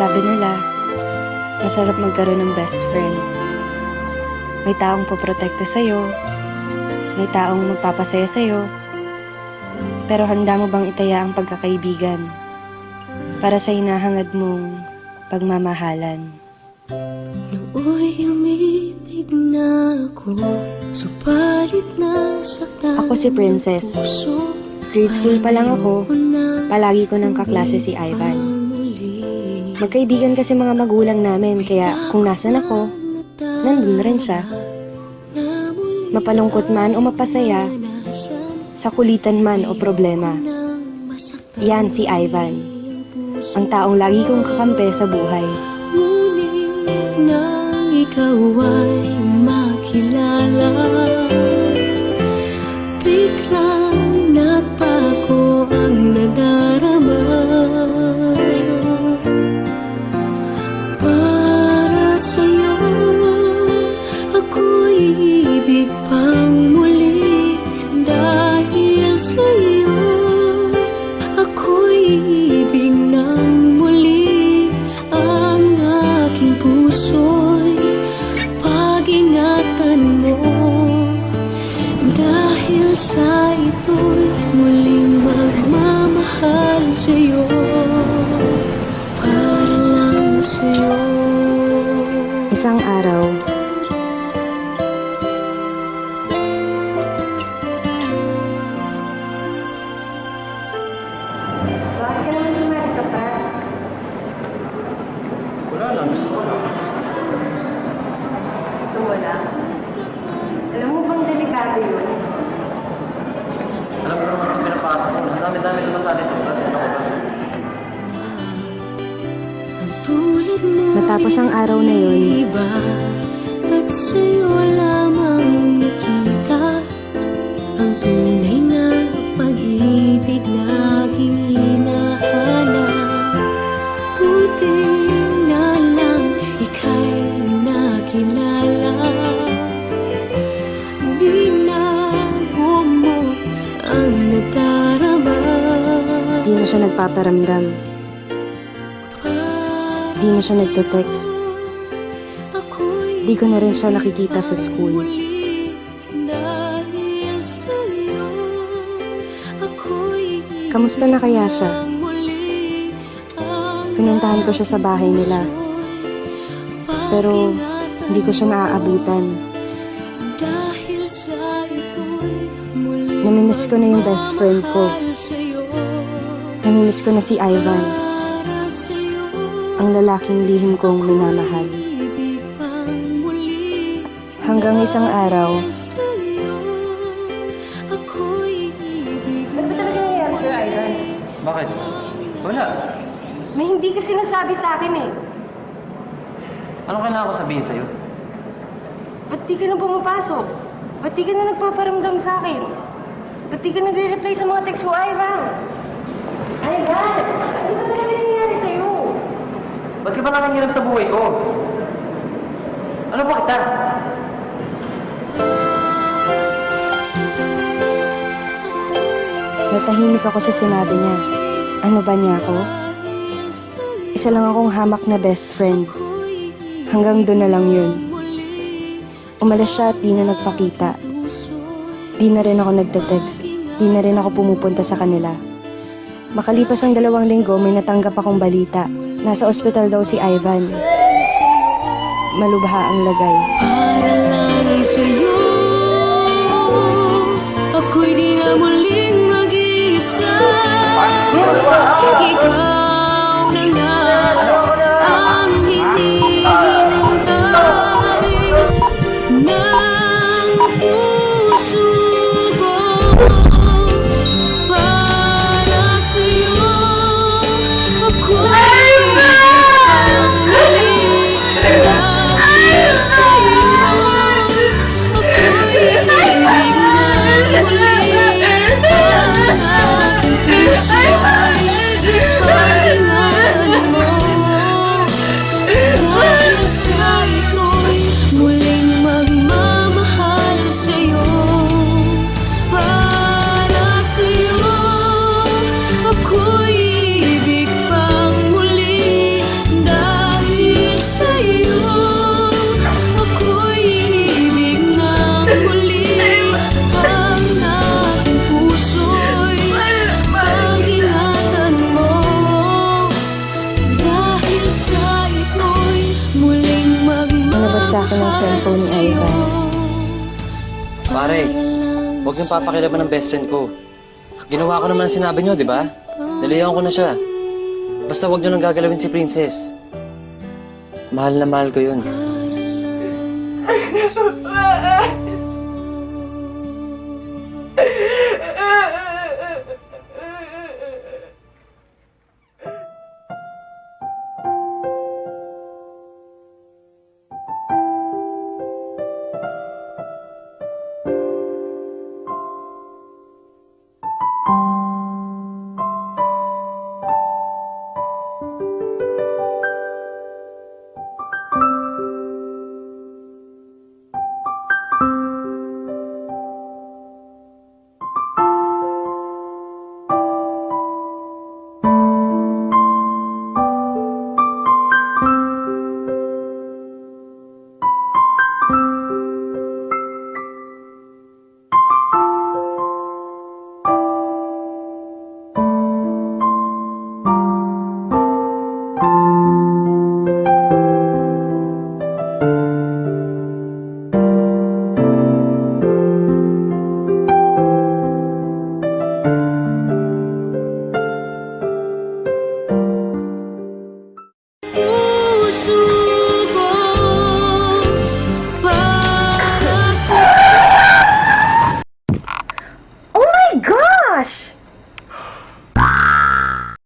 Sabi nila, masarap magkaroon ng best friend. May taong poprotekta sa'yo, may taong magpapasaya sa'yo, pero handa mo bang itaya ang pagkakaibigan para sa hinahangad mong pagmamahalan? Nooy umibig na ako, subalit nasaktan Ako si Princess. puso. Grade school pa lang ako, palagi ko ng kaklase si Ivan. Magkaibigan kasi mga magulang namin, kaya kung nasan ako, nandun rin siya. Mapalungkot man o mapasaya, sa kulitan man o problema. Yan si Ivan, ang taong lagi kong kakampi sa buhay. Ngunit nang ikaw ay makilala, biglang nagbago ang nadarama. Para sa'yo, ako'y ibig pang muli. Dahil sa'yo, ako'y ibig ng muli. Ang aking puso'y pag-ingatan mo. Dahil sa ito'y muling magmamahal sa'yo, para lang sa'yo. Isang araw, bakit ka naman sumali sa prank? Wala lang, gusto ko lang. Gusto mo lang? Alam mo bang delikado yun? Alam ko naman itong pinapasok ko. Ang dami-dami sumasali sa ulat. Ano ko ba? Ang tulad mo Matapos ang araw na yun, iba, at sa'yo lamang nakita ang tunay na pag-ibig laging hinahanap. Buti na lang ika'y nakilala. Binago mo ang nadarama. di na siya nagpaparamdam. Di na siya nagte-text. Di ko na rin siya nakikita sa school. Kamusta na kaya siya? Pinuntahan ko siya sa bahay nila. Pero hindi ko siya naaabutan. Namimiss ko na yung best friend ko. Namimiss ko na si Ivan, ang lalaking lihim kong minamahal. Hanggang isang araw, Ano ba talaga nangyayari sa'yo, Ivan? Bakit? Wala. May hindi ka sinasabi sa akin eh. Anong kailangan ko sabihin sa'yo? Ba't di ka na pumapasok? Ba't di ka na nagpaparamdam sa akin? Ba't di ka nagre-reply sa mga text ko, Ivan? Ivan! Ano ba talaga nangyayari sa'yo? Ba't ka ba nakangirap sa buhay ko? Ano ba kita? natahimik ako sa sinabi niya. Ano ba niya ako? Isa lang akong hamak na best friend. Hanggang doon na lang yun. Umalis siya at di na nagpakita. Di na rin ako nagte-text. Di na rin ako pumupunta sa kanila. Makalipas ang 2 linggo, may natanggap akong balita. Nasa ospital daw si Ivan. Malubha ang lagay. Para lang sa'yo, ako'y di na muling mag-iisa. Ikaw na nga ang hinihintay ng puso ko. Para sa'yo, ako'y ang muli. Dahil sa'yo, ako'y ibig na muli. Ang aking puso'y pag-ingatan mo. sa akin ng cellphone ni Ivan. Pare, huwag niyong papakilaban ng best friend ko. Ginawa ko naman ang sinabi niyo, di ba? Nalayan ko na siya. Basta huwag niyo lang gagalawin si Princess. Mahal na mahal ko yun. Puso ko para sa Oh my gosh!